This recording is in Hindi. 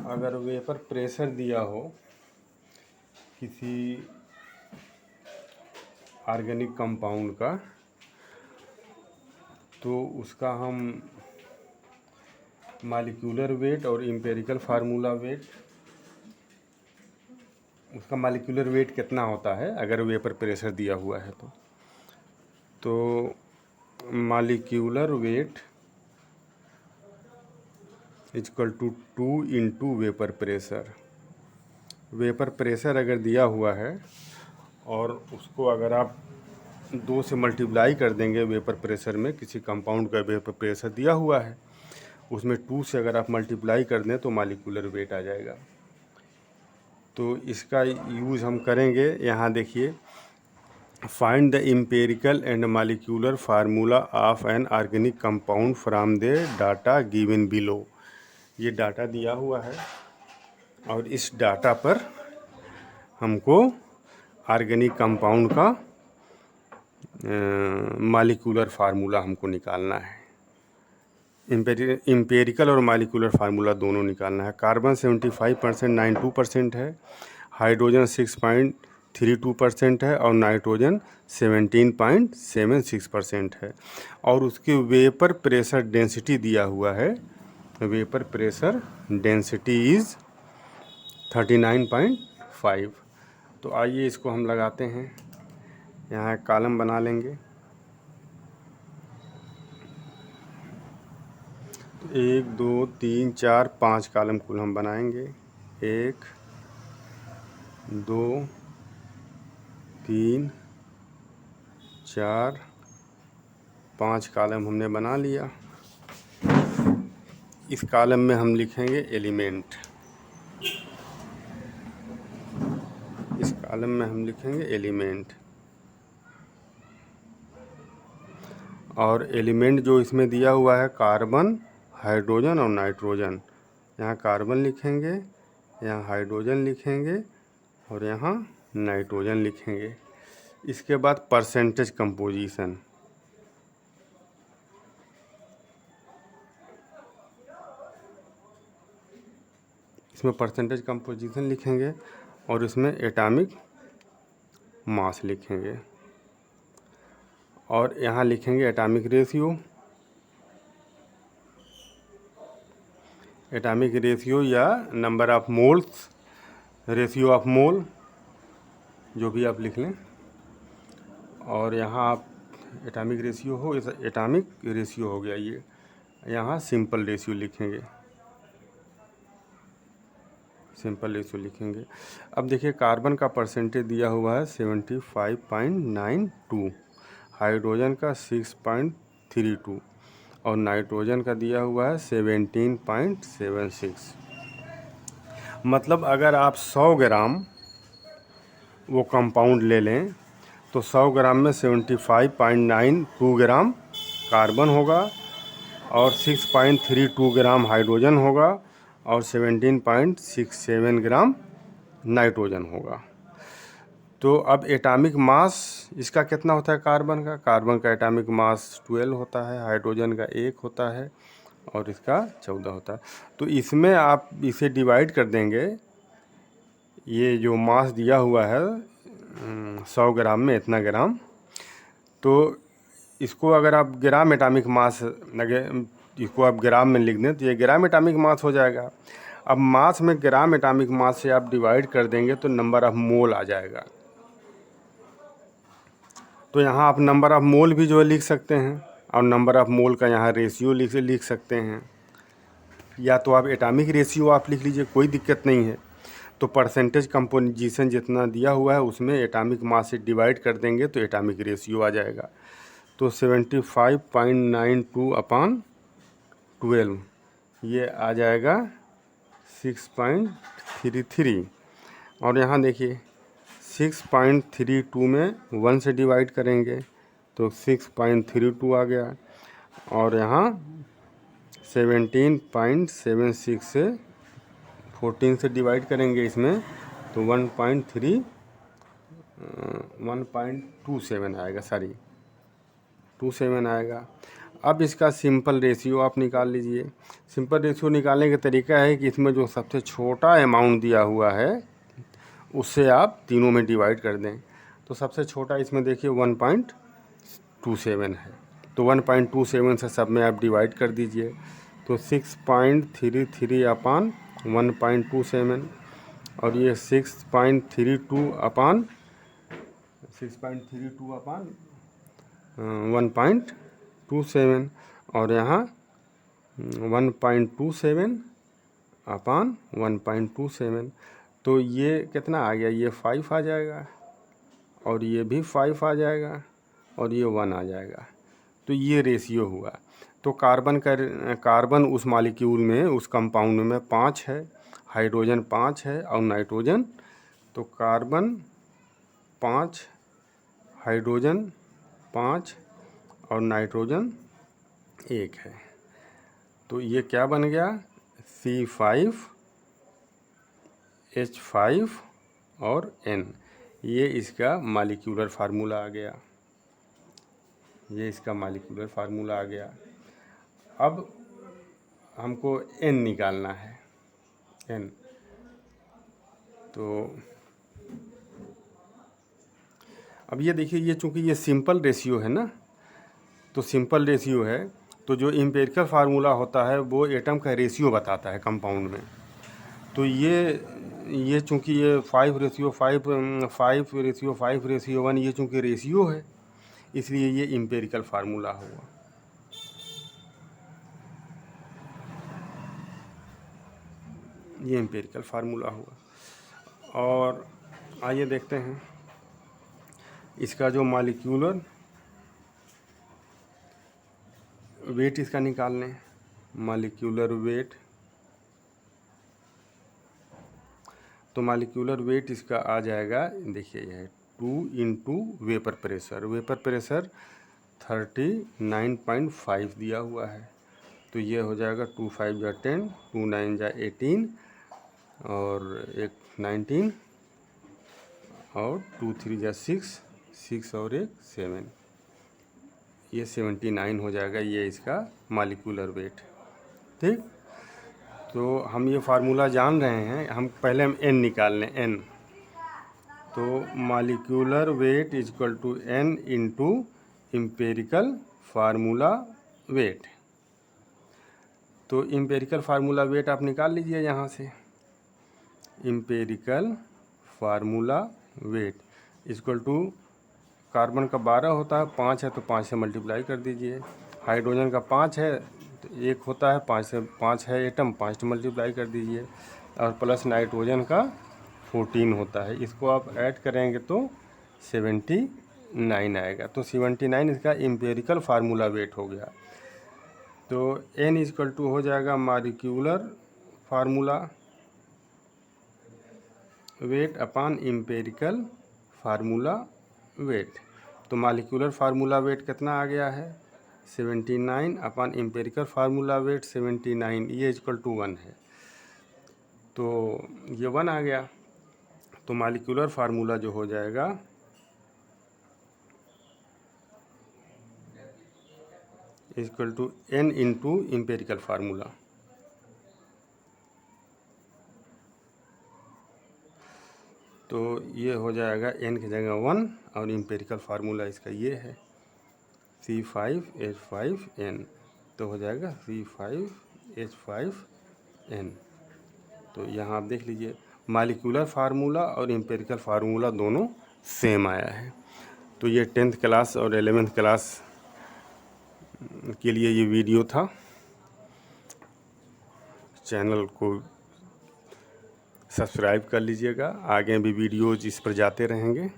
अगर वेपर प्रेशर दिया हो किसी ऑर्गेनिक कंपाउंड का, तो उसका हम मॉलिक्यूलर वेट और एम्पिरिकल फार्मूला वेट, उसका मॉलिक्यूलर वेट कितना होता है अगर वेपर प्रेशर दिया हुआ है तो molecular weight equal to 2 into vapour pressure. Vapour pressure अगर दिया हुआ है और उसको अगर आप 2 से मल्टीप्लाई कर देंगे, वेपर प्रेशर में किसी कंपाउंड का वेपर प्रेशर दिया हुआ है, उसमें 2 से अगर आप मल्टीप्लाई कर दें तो मॉलिक्यूलर वेट आ जाएगा। तो इसका यूज़ हम करेंगे। यहाँ देखिए, find the empirical and molecular formula of an organic compound from the data given below. ये डाटा दिया हुआ है और इस डाटा पर हमको ऑर्गेनिक कंपाउंड का मॉलिक्यूलर फार्मूला हमको निकालना है। एम्पिरिकल और मॉलिक्यूलर फार्मूला दोनों निकालना है। कार्बन 75% 92% है, हाइड्रोजन 6.32% है और नाइट्रोजन 17.76% है। और उसके वेपर प्रेशर डेंसिटी दिया हुआ है। Vapour pressure density is 39.5। तो आइए इसको हम लगाते हैं। यहाँ एक कॉलम बना लेंगे। 1 2 3 4 5 कॉलम कुल हम बनाएंगे। 1 2 3 4 5 कॉलम हमने बना लिया। इस कॉलम में हम लिखेंगे एलिमेंट। इस कॉलम में हम लिखेंगे एलिमेंट। और एलिमेंट जो इसमें दिया हुआ है कार्बन, हाइड्रोजन और नाइट्रोजन। यहाँ कार्बन लिखेंगे, यहाँ हाइड्रोजन लिखेंगे और यहाँ नाइट्रोजन लिखेंगे। इसके बाद परसेंटेज कंपोजिशन। इसमें परसेंटेज कंपोजिशन लिखेंगे और इसमें एटॉमिक मास लिखेंगे और यहाँ लिखेंगे एटॉमिक रेशियो। एटॉमिक रेशियो या number of moles, ratio of mole, जो भी आप लिख लें। और यहाँ आप एटॉमिक रेशियो हो, एटॉमिक रेशियो हो गया ये। यहाँ सिंपल रेशियो लिखेंगे, सिंपल रेशियो लिखेंगे। अब देखिए, कार्बन का परसेंटेज दिया हुआ है 75.92, हाइड्रोजन का 6.32 और नाइट्रोजन का दिया हुआ है 17.76। मतलब अगर आप 100 ग्राम वो कंपाउंड ले लें तो 100 ग्राम में 75.92 ग्राम कार्बन होगा और 6.32 ग्राम हाइड्रोजन होगा और 17.67 ग्राम नाइट्रोजन होगा। तो अब एटॉमिक मास इसका कितना होता है? कार्बन का एटॉमिक मास 12 होता है, हाइड्रोजन का 1 होता है और इसका 14 होता है। तो इसमें आप इसे डिवाइड कर देंगे। ये जो मास दिया हुआ है 100 ग्राम में इतना ग्राम, तो इसको अगर आप ग्राम एटॉमिक मास इसको आप ग्राम में लिख दें तो ये ग्राम एटॉमिक मास हो जाएगा। अब मास में ग्राम एटॉमिक मास से आप डिवाइड कर देंगे तो नंबर ऑफ मोल आ जाएगा। तो यहाँ आप नंबर ऑफ मोल भी जो है लिख सकते हैं और नंबर ऑफ मोल का यहाँ रेशियो लिख सकते हैं, या तो आप एटॉमिक रेशियो आप लिख लीजिए, कोई दिक्कत नहीं है। तो परसेंटेज कंपोजिशन जितना दिया हुआ है उसमें एटॉमिक मास से डिवाइड कर देंगे तो एटॉमिक रेशियो आ जाएगा। तो 75.92/12 ये आ जाएगा 6.33। और यहाँ देखिए 6.32 में 1 से डिवाइड करेंगे तो 6.32 आ गया और यहाँ 17.76 से 14 से डिवाइड करेंगे इसमें तो 1.27 आएगा, 27 आएगा। अब इसका सिंपल रेशियो आप निकाल लीजिए। सिंपल रेशियो निकालने का तरीका है कि इसमें जो सबसे छोटा अमाउंट दिया हुआ है उससे आप तीनों में डिवाइड कर दें। तो सबसे छोटा इसमें देखिए 1.27 है, तो 1.27 से सब में आप डिवाइड कर दीजिए। तो 6.33 अपान 1.27 और ये 6.32 अपान 1.27 और यहाँ 1.27 अपान 1.27। तो ये कितना आ गया, ये 5 आ जाएगा और ये भी 5 आ जाएगा और ये 1 आ जाएगा। तो ये रेशियो हुआ। तो कार्बन उस मॉलिक्यूल में, उस कंपाउंड में 5 है, हाइड्रोजन 5 है और नाइट्रोजन, तो कार्बन 5, हाइड्रोजन 5 और नाइट्रोजन 1 है। तो ये क्या बन गया, C5H5 और N। ये इसका मॉलिक्यूलर फार्मूला आ गया, ये इसका मॉलिक्यूलर फार्मूला आ गया। अब हमको N निकालना है, N। तो अब ये देखिए, ये चूँकि ये सिंपल रेशियो है ना, तो सिंपल रेशियो है, तो जो एम्पिरिकल फार्मूला होता है वो एटम का रेशियो बताता है कंपाउंड में। तो ये चूँकि ये 5:5 ये चूँकि रेशियो है, इसलिए ये एम्पिरिकल फार्मूला हुआ। ये एम्पिरिकल फार्मूला हुआ। और आइए देखते हैं इसका जो मॉलिक्यूलर वेट इसका निकाल लें। मॉलिक्यूलर वेट, तो मॉलिक्यूलर वेट इसका आ जाएगा, देखिए यह 2 into vapour pressure. Vapour pressure 39.5 दिया हुआ है, तो ये हो जाएगा 2 5 जा 10, 2 9 जा 18 और एक 19 और 2 3 जा 6, 6 और एक 7, ये 79 हो जाएगा, ये इसका मॉलिक्यूलर वेट। ठीक, तो हम ये फार्मूला जान रहे हैं, हम पहले N निकाल लें, N। तो molecular weight equal to N into empirical formula weight. तो एम्पिरिकल फार्मूला वेट आप निकाल लीजिए यहाँ से। Empirical formula weight equal to, carbon का 12 होता है, 5 है तो 5 से मल्टीप्लाई कर दीजिए। हाइड्रोजन का 5 है तो 1 होता है, 5 है एटम, 5 से मल्टीप्लाई कर दीजिए। और प्लस नाइट्रोजन का 14 होता है, इसको आप ऐड करेंगे तो 79 आएगा। तो 79 इसका एम्पिरिकल फार्मूला वेट हो गया। तो N इक्वल टू हो जाएगा मॉलिक्यूलर फार्मूला वेट अपान एम्पिरिकल फार्मूला वेट। तो मॉलिक्यूलर फार्मूला वेट कितना आ गया है, 79 अपान एम्पिरिकल फार्मूला वेट 79, ये इक्वल टू 1 है। तो ये 1 आ गया। तो मॉलिक्यूलर फार्मूला जो हो जाएगा equal to N into empirical formula. तो ये हो जाएगा N की जगह 1 और एम्पिरिकल फार्मूला इसका ये है C5H5N, तो हो जाएगा C5H5N। तो यहाँ आप देख लीजिए मॉलिक्यूलर फार्मूला और एम्पिरिकल फार्मूला दोनों सेम आया है। तो ये 10th क्लास और 11th क्लास के लिए ये वीडियो था। चैनल को सब्सक्राइब कर लीजिएगा, आगे भी वीडियोज इस पर जाते रहेंगे।